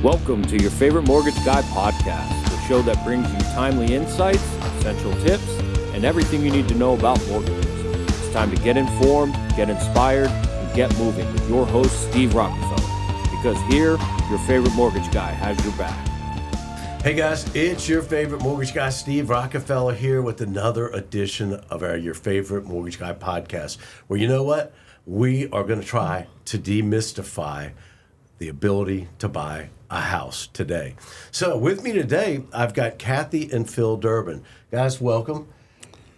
Welcome to your favorite Mortgage Guy podcast, the show that brings you timely insights, essential tips, and everything you need to know about mortgages. It's time to get informed, get inspired, and get moving with your host, Steve Rockefeller. Because here, your favorite mortgage guy has your back. Hey guys, it's your favorite mortgage guy, Steve Rockefeller, here with another edition of our Your Favorite Mortgage Guy podcast, where you know what? We are going to try to demystify the ability to buy a house today. So with me today, I've got Kathy and Phil Durban. Guys, welcome.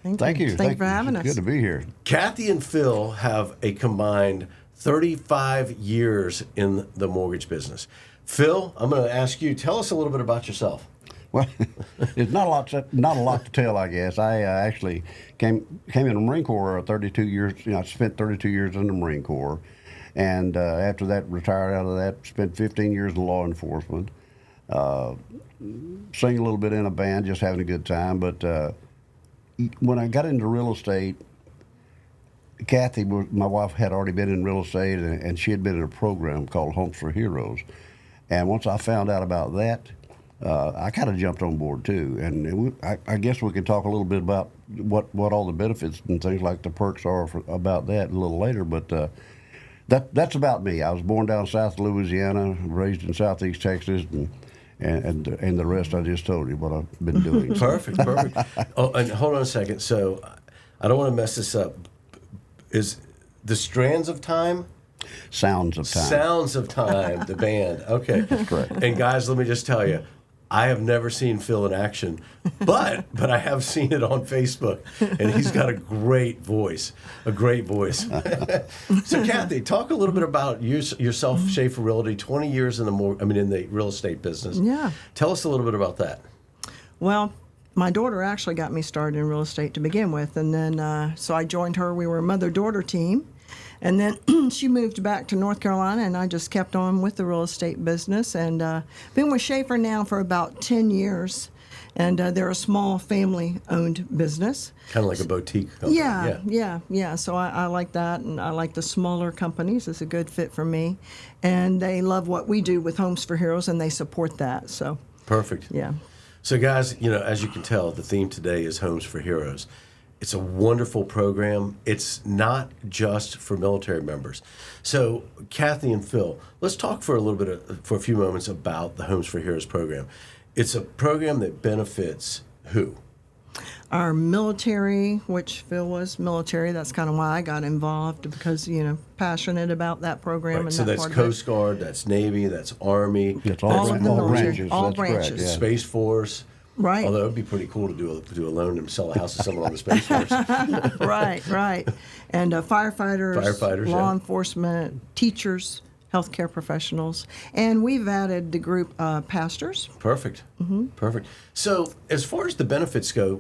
Thank you. Thank you for having us. Good to be here. Kathy and Phil have a combined 35 years in the mortgage business. Phil, I'm going to ask you, tell us a little bit about yourself. Well, it's not a lot to tell, I guess. I actually came in the Marine Corps 32 years. I spent 32 years in the Marine Corps. And after that, retired out of that, spent 15 years in law enforcement. Sang a little bit in a band, just having a good time. But when I got into real estate, Kathy, my wife, had already been in real estate, and she had been in a program called Homes for Heroes. And once I found out about that, I kind of jumped on board too. And I guess we can talk a little bit about what all the benefits and things like the perks are about that a little later. But that's about me. I was born down south Louisiana, raised in southeast Texas, and the rest I just told you what I've been doing. Perfect. Oh, and hold on a second. So I don't want to mess this up. Is the Strands of Time? Sounds of Time. Sounds of Time, the band. Okay. That's correct. And guys, let me just tell you, I have never seen Phil in action, but I have seen it on Facebook, and he's got a great voice, So, Kathy, talk a little bit about yourself, Schaefer Realty, 20 years in the real estate business. Yeah. Tell us a little bit about that. Well, my daughter actually got me started in real estate to begin with, and then so I joined her. We were a mother-daughter team, and then she moved back to North Carolina, and I just kept on with the real estate business, and been with Schaefer now for about 10 years, and they're a small family-owned business. Kind of like a boutique company. Yeah. So I like that, and I like the smaller companies. It's a good fit for me, and they love what we do with Homes for Heroes, and they support that. So perfect. Yeah. So, guys, as you can tell, the theme today is Homes for Heroes. It's a wonderful program. It's not just for military members. So, Kathy and Phil, let's talk for a few moments about the Homes for Heroes program. It's a program that benefits who? Our military, which Phil was military. That's kind of why I got involved, because passionate about that program. Right. And so that that's part Coast Guard, that's Navy, that's Army. It's all of the military, branches. all That's branches. correct, yeah. Space Force. Right. Although it would be pretty cool to do a loan and sell a house to someone on the Space Force. Right. And firefighters, law yeah. enforcement, teachers, healthcare professionals, and we've added the group pastors. Perfect. Mm-hmm. Perfect. So as far as the benefits go,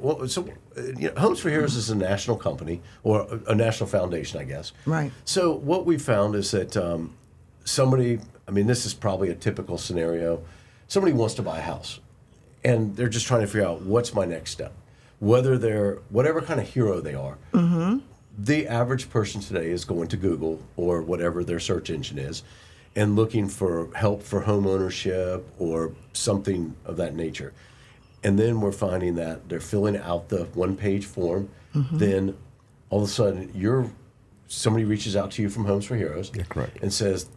Homes for Heroes is a national company, or a national foundation, I guess. Right. So what we found is that this is probably a typical scenario. Somebody wants to buy a house, and they're just trying to figure out what's my next step. Whether they're whatever kind of hero they are, mm-hmm. The average person today is going to Google or whatever their search engine is, and looking for help for homeownership or something of that nature. And then we're finding that they're filling out the one-page form. Mm-hmm. Then all of a sudden, somebody reaches out to you from Homes for Heroes, yeah, correct. And says,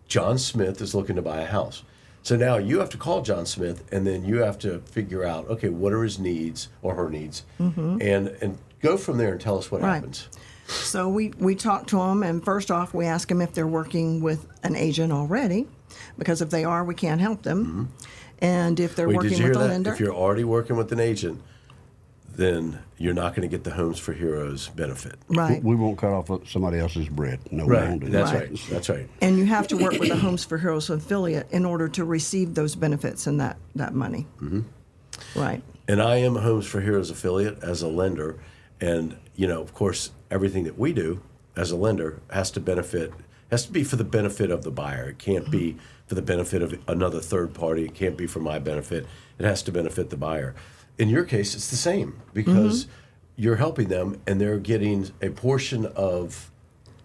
John Smith is looking to buy a house. So now you have to call John Smith, and then you have to figure out, okay, what are his needs or her needs, mm-hmm. and go from there and tell us what happens. So we talk to them, and first off, we ask them if they're working with an agent already, because if they are, we can't help them. Mm-hmm. And if they're working with a lender. If you're already working with an agent, then you're not going to get the Homes for Heroes benefit. Right. We won't cut off somebody else's bread. No, right. We won't do That's that. right. That's right. And you have to work with a Homes for Heroes affiliate in order to receive those benefits and that money. Mm-hmm. Right. And I am a Homes for Heroes affiliate as a lender. And, of course, everything that we do as a lender has to be for the benefit of the buyer. It can't be for the benefit of another third party. It can't be for my benefit. It has to benefit the buyer. In your case, it's the same, because you're helping them and they're getting a portion of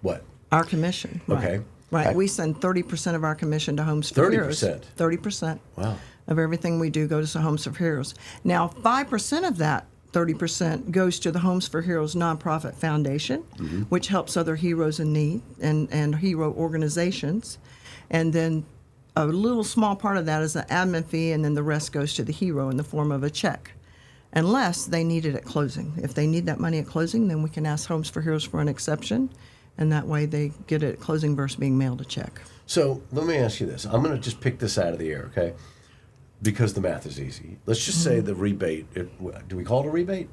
what? Our commission. Okay. Right. Right. We send 30% of our commission to Homes for Heroes. 30%? 30%. Wow. Of everything we do goes to Homes for Heroes. Now, 5% of that 30% goes to the Homes for Heroes nonprofit foundation, which helps other heroes in need and hero organizations. And then a little small part of that is an admin fee, and then the rest goes to the hero in the form of a check, unless they need it at closing. If they need that money at closing, then we can ask Homes for Heroes for an exception, and that way they get it at closing versus being mailed a check. So let me ask you this. I'm going to just pick this out of the air, okay? Because the math is easy. Let's just say the rebate, do we call it a rebate?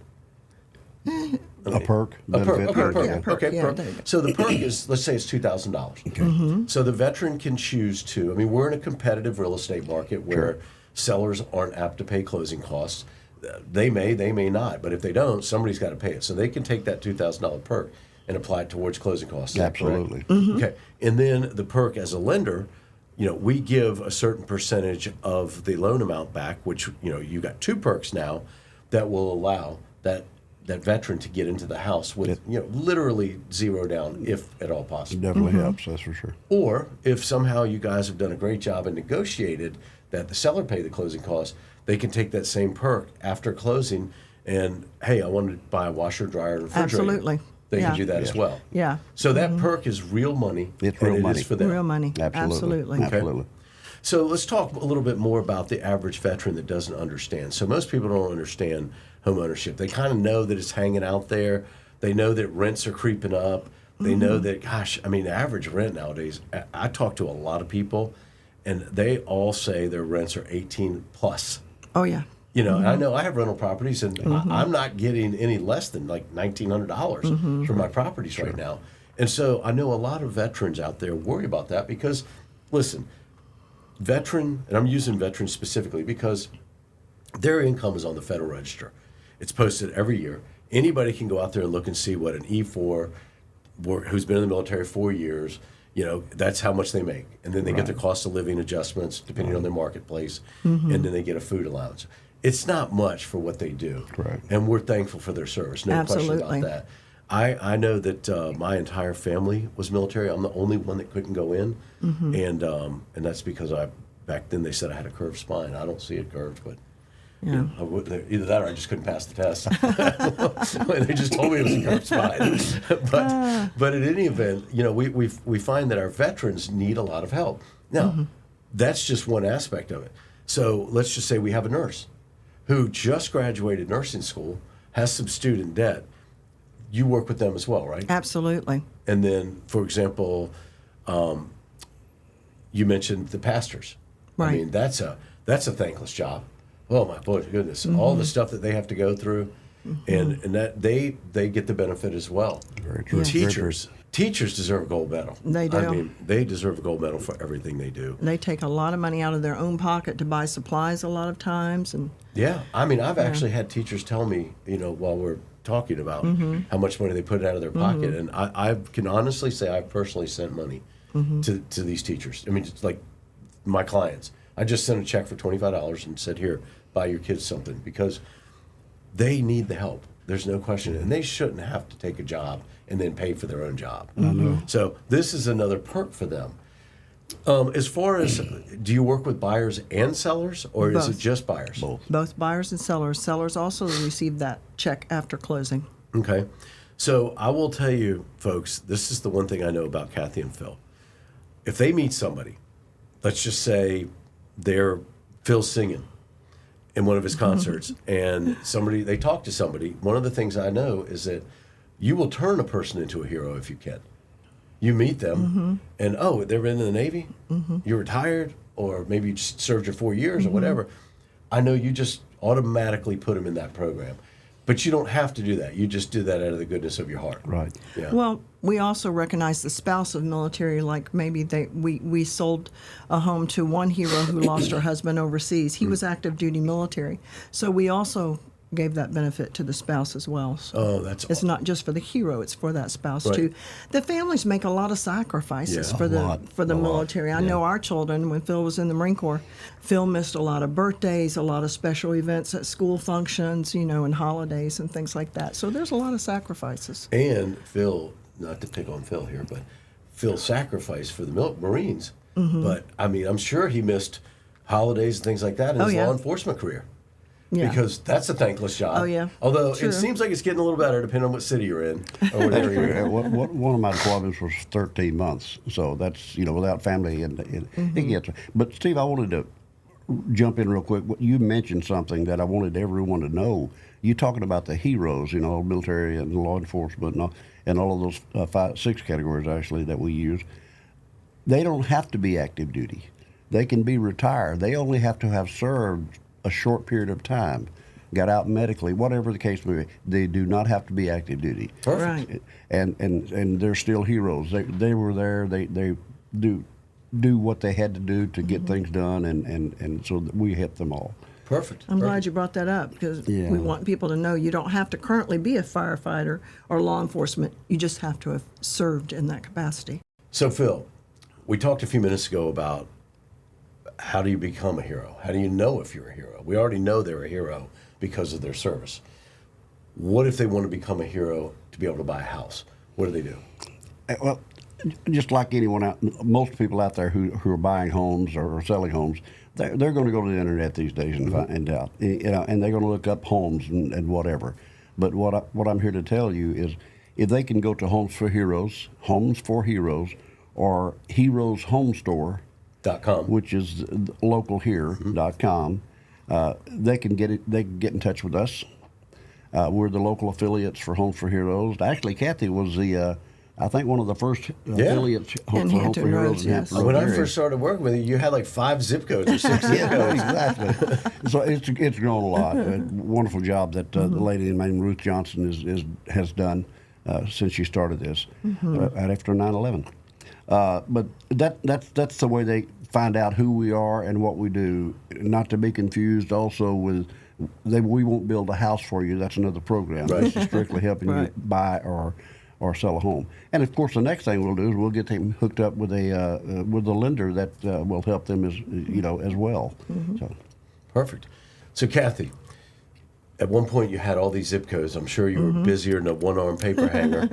A perk. A perk. benefit, Okay, perk. Yeah, Okay, yeah, perk. there you go. So the perk is, let's say it's $2,000. Okay. So the veteran can choose to, I mean, we're in a competitive real estate market where sellers aren't apt to pay closing costs. They may not, but if they don't, somebody's got to pay it. So they can take that $2,000 perk and apply it towards closing costs. Is that correct? Absolutely. Okay. And then the perk as a lender, we give a certain percentage of the loan amount back, which, you got 2 perks now that will allow that veteran to get into the house with, literally zero down, if at all It possible. definitely helps, that's for sure. Or if somehow you guys have done a great job and negotiated that the seller pay the closing costs, they can take that same perk after closing and, hey, I want to buy a washer, dryer, and refrigerator. Absolutely. They Yeah. can do that as well. Yeah. So that perk is real money. It's and real it money. is for them. Real money. Absolutely. Absolutely. Absolutely. So let's talk a little bit more about the average veteran that doesn't understand. So most people don't understand home ownership. They kind of know that it's hanging out there. They know that rents are creeping up. They know that, gosh, I mean, the average rent nowadays, I talk to a lot of people, and they all say their rents are 18 plus. Oh, yeah. And I know I have rental properties, and I'm not getting any less than like $1,900 for my properties right now. And so I know a lot of veterans out there worry about that because, listen, veteran, and I'm using veterans specifically because their income is on the Federal Register. It's posted every year. Anybody can go out there and look and see what an E4 who's been in the military 4 years, that's how much they make. And then they get their cost of living adjustments depending on their marketplace, and then they get a food allowance. It's not much for what they do. Correct. And we're thankful for their service. No question Absolutely. about that. I know that my entire family was military. I'm the only one that couldn't go in, and that's because back then they said I had a curved spine. I don't see it curved, but either that or I just couldn't pass the test. They just told me it was a curved spine. But in any event, we find that our veterans need a lot of help. Now, that's just one aspect of it. So let's just say we have a nurse who just graduated nursing school, has some student debt. You work with them as well, right? Absolutely. And then, for example, you mentioned the pastors. Right. I mean, that's a thankless job. Oh my goodness, all the stuff that they have to go through, and that they get the benefit as well. Very true. Teachers deserve a gold medal. They do. I mean, they deserve a gold medal for everything they do. They take a lot of money out of their own pocket to buy supplies a lot of times, and Yeah, I mean, I've actually had teachers tell me, while we're talking about how much money they put out of their pocket, and I can honestly say I've personally sent money to these teachers. I mean, it's like my clients. I just sent a check for $25 and said, here, buy your kids something, because they need the help. There's no question. And they shouldn't have to take a job and then pay for their own job. So this is another perk for them. As far as, do you work with buyers and sellers, or is it Both. just buyers? both buyers and sellers. Sellers also receive that check after closing. Okay. So I will tell you, folks, this is the one thing I know about Kathy and Phil. If they meet somebody, let's just say they're Phil's singing in one of his concerts, and they talk to somebody, one of the things I know is that you will turn a person into a hero if you can. You meet them, and they're in the Navy, you're retired, or maybe you just served your 4 years or whatever. I know you just automatically put them in that program. But you don't have to do that. You just do that out of the goodness of your heart. Right. Yeah. Well, we also recognize the spouse of military, like maybe we sold a home to one hero who lost her husband overseas. He was active duty military. So we also gave that benefit to the spouse as well. So that's it's awesome. not just for the hero, it's for that spouse Right. too. The families make a lot of sacrifices Yeah, for a the lot. military. I know our children, when Phil was in the Marine Corps, Phil missed a lot of birthdays, a lot of special events at school functions, and holidays and things like that. So there's a lot of sacrifices. And Phil, not to pick on Phil here, but Phil's sacrifice for the Marines. Mm-hmm. But I mean, I'm sure he missed holidays and things like that in his law enforcement career. Yeah. Because that's a thankless job. Oh, yeah. Although True. it seems like it's getting a little better depending on what city you're in or what area you're in. One of my deployments was 13 months, so that's without family, and it gets. But Steve, I wanted to jump in real quick. You mentioned something that I wanted everyone to know. You talking about the heroes, military and law enforcement and all of those 6 categories actually that we use. They don't have to be active duty. They can be retired. They only have to have served a short period of time, got out medically, whatever the case may be. They do not have to be active duty. Perfect. Right. And they're still heroes. They were there. They do what they had to do to get things done, and so we help them all. Perfect. I'm glad you brought that up because Yeah. we want people to know you don't have to currently be a firefighter or law enforcement. You just have to have served in that capacity. So, Phil, we talked a few minutes ago about how do you become a hero? How do you know if you're a hero? We already know they're a hero because of their service. What if they want to become a hero to be able to buy a house? What do they do? Well, just like anyone out, most people out there who are buying homes or selling homes, they're going to go to the internet these days and find out, and they're going to look up homes and whatever. But what I'm here to tell you is, if they can go to Homes for Heroes, or Heroes Home Store, .com. which is local here.com, they can get it. They can get in touch with us. We're the local affiliates for Homes for Heroes. Actually, Kathy was I think one of the first affiliates for Homes for Hampton Heroes Roads, in yes. Hampton When Roads I area. first started working with you had like 5 zip codes or 6 zip codes. Exactly. So it's grown a lot. A wonderful job that the lady named Ruth Johnson has done since she started this right after 9/11. But that's the way they find out who we are and what we do. Not to be confused also with we won't build a house for you. That's another program. Right. This is strictly helping you buy or sell a home. And of course, the next thing we'll do is we'll get them hooked up with a lender that will help them as well. So. Perfect. So, Kathy, at one point you had all these zip codes. I'm sure you were busier than a one-arm paper hanger.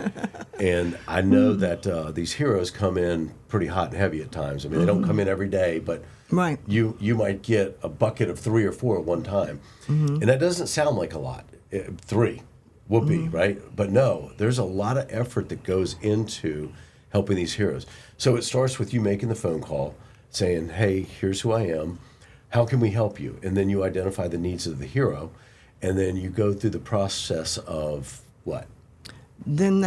And I know that these heroes come in pretty hot and heavy at times. I mean, they don't come in every day, but Right. you might get a bucket of 3 or 4 at one time. And that doesn't sound like a lot. 3 would be, right? But no, there's a lot of effort that goes into helping these heroes. So it starts with you making the phone call, saying, hey, here's who I am. How can we help you? And then you identify the needs of the hero. And then you go through the process of what? Then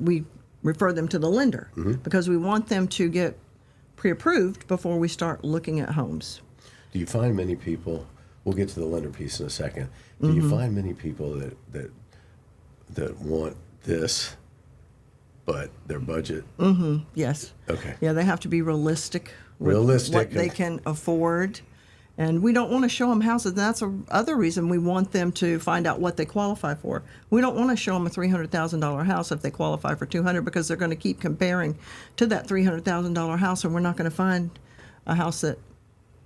we refer them to the lender because we want them to get pre-approved before we start looking at homes. Do you find many people, we'll get to the lender piece in a second, do you find many people that want this, but their budget? Yes. Okay. Yeah, they have to be realistic with Realistic. what they can afford. And we don't want to show them houses. That's other reason we want them to find out what they qualify for. We don't want to show them a $300,000 house if they qualify for $200,000 because they're going to keep comparing to that $300,000 house, and we're not going to find a house that,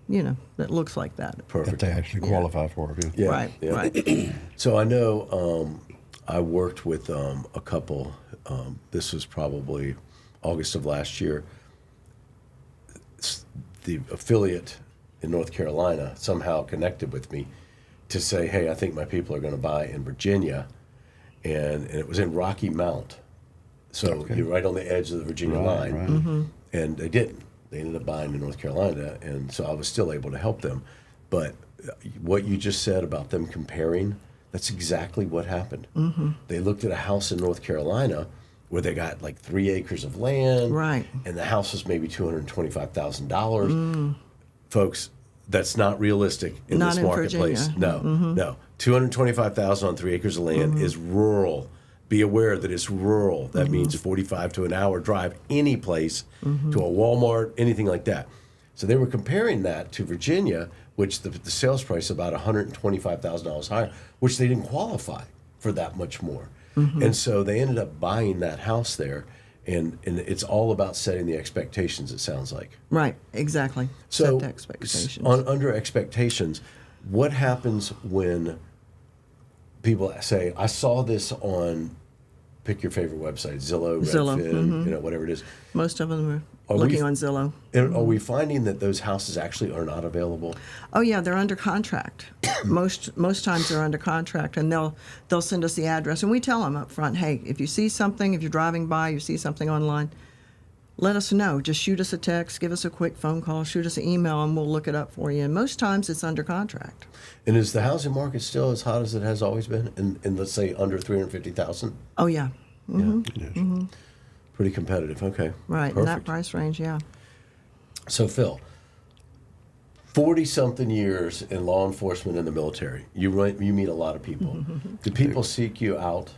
that looks like that. That Perfect. they actually qualify for it. Yeah, Right, yeah. right. So I know I worked with a couple. This was probably August of last year. The affiliate in North Carolina somehow connected with me to say, hey, I think my people are going to buy in Virginia. And it was in Rocky Mount. So you're right on the edge of the Virginia line. Right. And they didn't. They ended up buying in North Carolina. And so I was still able to help them. But what you just said about them comparing, that's exactly what happened. They looked at a house in North Carolina where they got like 3 acres of land. Right. And the house was maybe $225,000. Folks, that's not realistic in Not this in marketplace. Virginia. No. $225,000 on 3 acres of land is rural. Be aware that it's rural. That means 45 to an hour drive any place, to a Walmart, anything like that. So they were comparing that to Virginia, which the sales price is about $125,000 higher, which they didn't qualify for that much more. And so they ended up buying that house there. And it's all about setting the expectations, it sounds like. Right, exactly. So Set the expectations. under expectations, what happens when people say, I saw this on pick your favorite website, Zillow, Zillow, Redfin, whatever it is. Most of them are Are looking we- on Zillow. And are we finding that those houses actually are not available? Oh yeah, they're under contract. most times they're under contract, and they'll send us the address, and we tell them up front, hey, if you see something, if you're driving by, you see something online, let us know. Just shoot us a text, give us a quick phone call, shoot us an email, and we'll look it up for you. And most times it's under contract. And is the housing market still as hot as it has always been? In let's say under 350,000? Oh yeah, Yeah. Pretty competitive. Okay. right, in that Perfect. price range, yeah. So Phil, 40-something years in law enforcement and the military. You meet a lot of people. Do people seek you out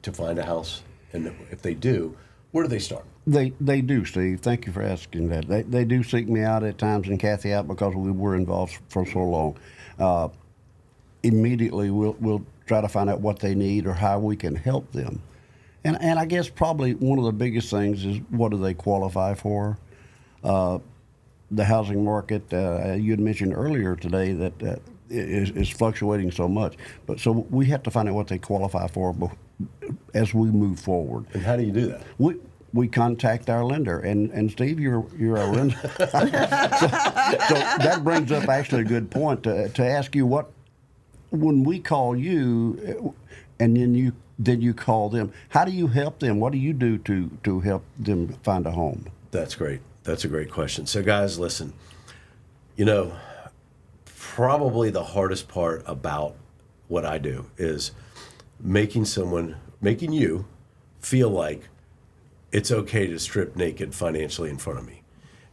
to find a house? And if they do, where do they start? They do, Steve. Thank you for asking that. They do seek me out at times and Kathy out because we were involved for so long. Immediately, we'll try to find out what they need or how we can help them. And I guess probably one of the biggest things is what do they qualify for? The housing market, you had mentioned earlier today that is fluctuating so much. But so we have to find out what they qualify for as we move forward. And how do you do that? We contact our lender, and Steve, you're our lender. so that brings up actually a good point to ask you when we call you, and then you call them. How do you help them? What do you do to help them find a home? That's great. That's a great question. So guys, listen, probably the hardest part about what I do is making you feel like it's okay to strip naked financially in front of me.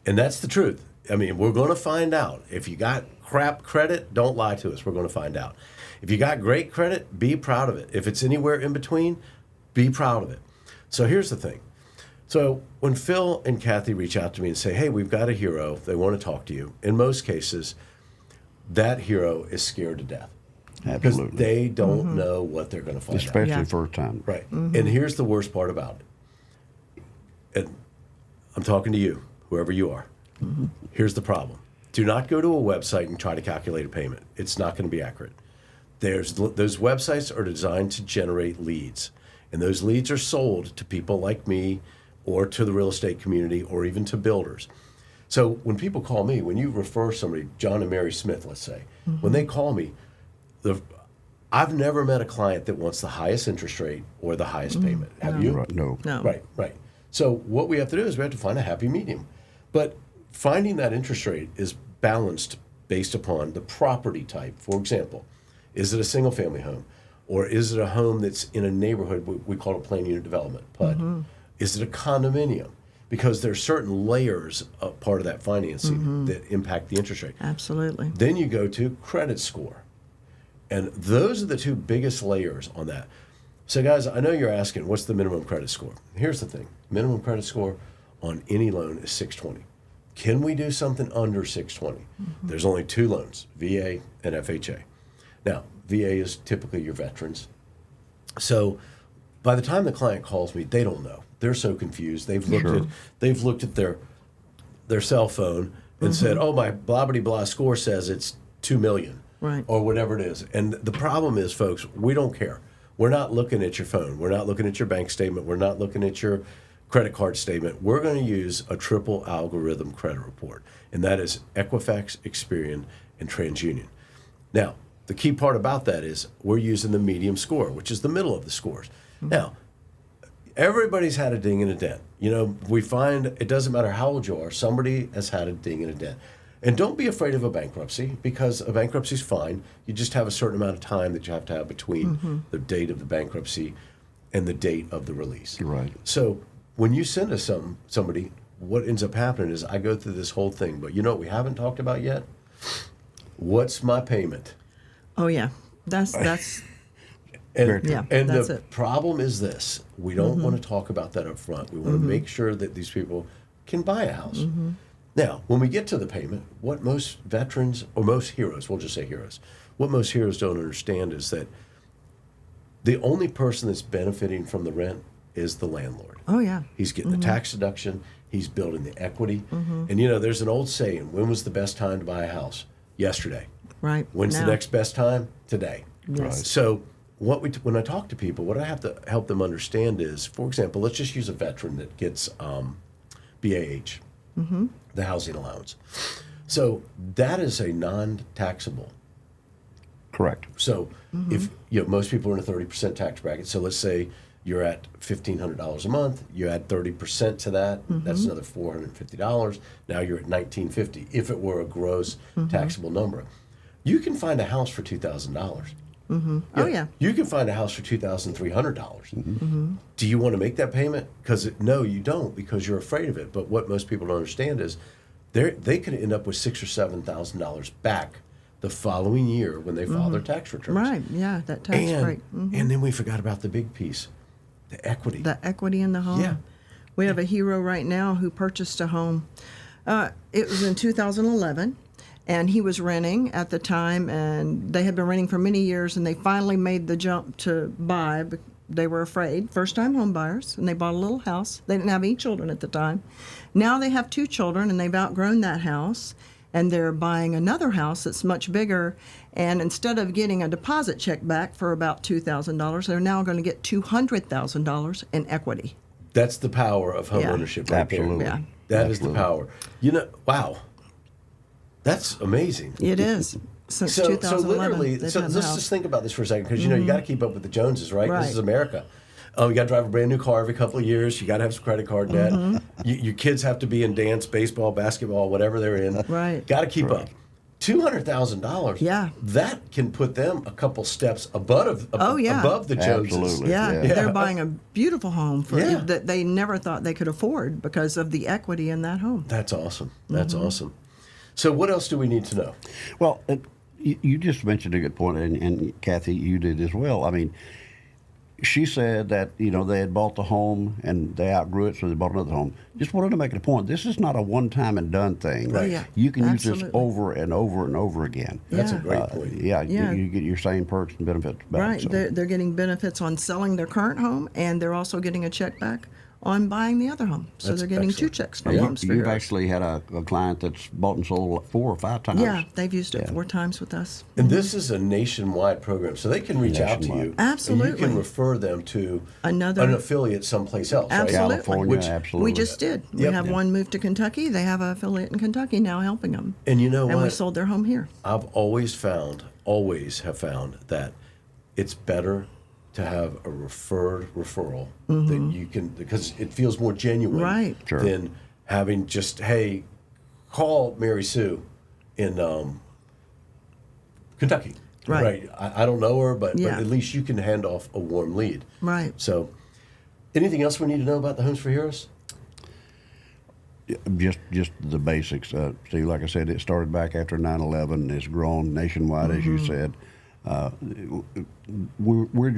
And that's the truth. I mean, we're going to find out. If you got crap credit, don't lie to us. We're going to find out. If you got great credit, be proud of it. If it's anywhere in between, be proud of it. So here's the thing. So when Phil and Kathy reach out to me and say, hey, we've got a hero, they want to talk to you, in most cases, that hero is scared to death. Absolutely. Because they don't know what they're going to find out. Especially Yeah. first time. Right. And here's the worst part about it. And I'm talking to you, whoever you are. Here's the problem. Do not go to a website and try to calculate a payment. It's not going to be accurate. Those websites are designed to generate leads. And those leads are sold to people like me or to the real estate community or even to builders. So when people call me, when you refer somebody, John and Mary Smith, let's say, when they call me, I've never met a client that wants the highest interest rate or the highest payment. Have you? Right, no. No. Right. So what we have to do is we have to find a happy medium. But finding that interest rate is balanced based upon the property type. For example, is it a single family home? Or is it a home that's in a neighborhood, we call it planned unit development, PUD? Is it a condominium? Because there's certain layers of part of that financing that impact the interest rate. Absolutely. Then you go to credit score. And those are the two biggest layers on that. So guys, I know you're asking, what's the minimum credit score? Here's the thing. Minimum credit score on any loan is 620. Can we do something under 620? There's only two loans, VA and FHA. Now, VA is typically your veterans. So by the time the client calls me, they don't know. They're so confused. They've looked at their cell phone and said, "Oh, my blah blah blah score says it's 2 million." Right. Or whatever it is. And the problem is, folks, we don't care. We're not looking at your phone. We're not looking at your bank statement. We're not looking at your credit card statement. We're going to use a triple algorithm credit report, and that is Equifax, Experian, and TransUnion. Now, the key part about that is we're using the medium score, which is the middle of the scores. Now, everybody's had a ding and a dent. We find it doesn't matter how old you are, somebody has had a ding and a dent. And don't be afraid of a bankruptcy, because a bankruptcy is fine. You just have a certain amount of time that you have to have between the date of the bankruptcy and the date of the release. Right. So when you send us somebody, what ends up happening is I go through this whole thing. But you know what we haven't talked about yet? What's my payment? Oh yeah, that's And, Yeah, and that's the it. problem is this. We don't want to talk about that up front. We want to make sure that these people can buy a house. Now, when we get to the payment, what most veterans, or most heroes, we'll just say heroes, what most heroes don't understand is that the only person that's benefiting from the rent is the landlord. Oh yeah. He's getting the tax deduction. He's building the equity. And, there's an old saying, when was the best time to buy a house? Yesterday. Right. When's now. the next best time? Today. Yes. So when I talk to people, what I have to help them understand is, for example, let's just use a veteran that gets BAH, the housing allowance. So that is a non-taxable. Correct. So if most people are in a 30% tax bracket, so let's say you're at $1,500 a month, you add 30% to that, that's another $450. Now you're at $1,950 if it were a gross taxable number. You can find a house for $2,000. Oh, yeah. You can find a house for $2,300. Do you want to make that payment? Because no, you don't, because you're afraid of it. But what most people don't understand is they could end up with $6,000 or $7,000 back the following year when they file their tax returns. Right, yeah, that tax break. And then we forgot about the big piece, the equity. The equity in the home. Yeah. We have a hero right now who purchased a home. It was in 2011. And he was renting at the time, and they had been renting for many years, and they finally made the jump to buy. But they were afraid, first-time home buyers, and they bought a little house. They didn't have any children at the time. Now they have 2 children, and they've outgrown that house, and they're buying another house that's much bigger. And instead of getting a deposit check back for about $2,000, they're now going to get $200,000 in equity. That's the power of home ownership right Absolutely. there. Yeah. That is the power. Wow. That's amazing. It is. Since So 2011, literally, they've so had let's the house. just think about this for a second, because you got to keep up with the Joneses, right? Right. This is America. You got to drive a brand new car every couple of years. You got to have some credit card debt. Your kids have to be in dance, baseball, basketball, whatever they're in. Right. Got to keep up. $200,000. Yeah. That can put them a couple steps above the Joneses. Absolutely. Yeah, Yeah. they're buying a beautiful home for Yeah. that they never thought they could afford because of the equity in that home. That's awesome. That's awesome. So what else do we need to know? Well, you just mentioned a good point, and Kathy, you did as well. I mean, she said that they had bought the home and they outgrew it, so they bought another home. Just wanted to make it a point. This is not a one-time and done thing. Right. Yeah, You can use absolutely. this over and over and over again. That's a Yeah. great point. Yeah, Yeah. You get your same perks and benefits back. Right, so. they're getting benefits on selling their current home, and they're also getting a check back on buying the other home. So That's they're getting excellent. 2 checks from You- Homes for You've Heroes. actually had a client that's bought and sold 4 or 5 times. Yeah, they've used it 4 times with us. And this is a nationwide program, so they can reach out to you. Nationwide. Absolutely. And you can refer them to Another- an affiliate someplace else, right? Absolutely. California, Which- absolutely. We just did. We Yep. have one moved to Kentucky. They have an affiliate in Kentucky now helping them. And you know And we what? sold their home here. I've always have found that it's better to have a referral that you can, because it feels more genuine Right. Sure. than having just, hey, call Mary Sue in Kentucky. Right. I don't know her, but Yeah. at least you can hand off a warm lead. Right. So, anything else we need to know about the Homes for Heroes? Just the basics. See, like I said, it started back after 9/11. It's grown nationwide, as you said. We're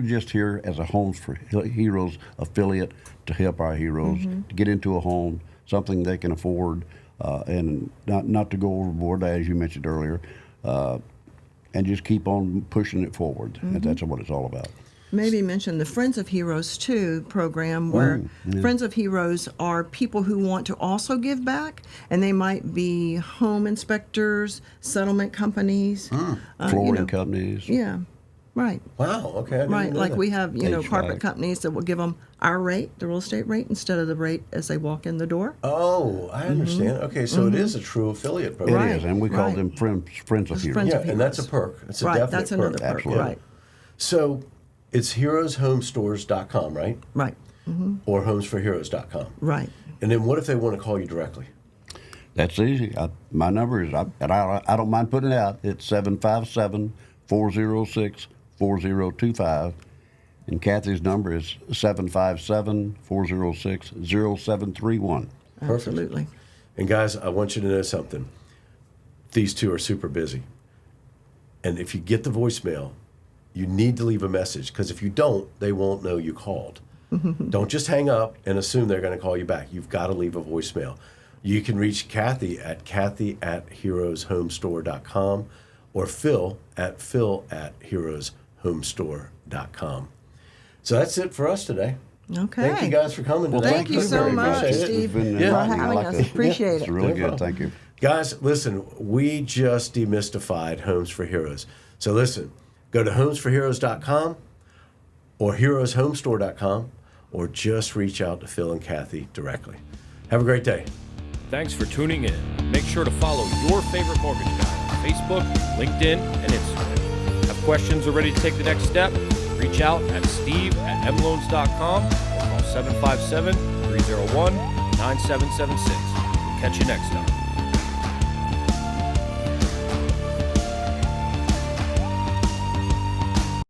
just here as a Homes for Heroes affiliate to help our heroes to get into a home, something they can afford, and not to go overboard, as you mentioned earlier, and just keep on pushing it forward. And that's what it's all about. Maybe mention the Friends of Heroes 2 program, where Friends of Heroes are people who want to also give back, and they might be home inspectors, settlement companies, Flooring companies. Yeah, right. Wow, okay. I didn't Right, know like that. we have, HVAC. carpet companies that will give them our rate, the real estate rate, instead of the rate as they walk in the door. Oh, I understand. Okay, so it is a true affiliate It program. Right. is, and we call right. them friends of heroes. Friends Yeah, of and that's a Heroes. perk. It's a Right, definite that's another perk. Absolutely. Right, So it's heroeshomestores.com, right? right, Or homesforheroes.com. right. And then what if they want to call you directly? That's easy. My number is, and I don't mind putting it out, it's 757-406-4025. And Kathy's number is 757-406-0731. Absolutely. And guys, I want you to know something. These two are super busy. And if you get the voicemail, you need to leave a message, because if you don't, they won't know you called. Don't just hang up and assume they're going to call you back. You've got to leave a voicemail. You can reach Kathy at heroeshomestore.com or Phil at heroeshomestore.com. So that's it for us today. Okay. Thank you guys for coming today. Thank you so Very much, appreciate it. Steve, It's been for enlightening. I having like us. it. Appreciate It's it. really No good. problem. Thank you. Guys, listen, we just demystified Homes for Heroes. So listen, Go to homesforheroes.com or heroeshomestore.com, or just reach out to Phil and Kathy directly. Have a great day. Thanks for tuning in. Make sure to follow your favorite mortgage guy on Facebook, LinkedIn, and Instagram. Have questions or ready to take the next step? Reach out at steve@mloans.com or call 757-301-9776. We'll catch you next time.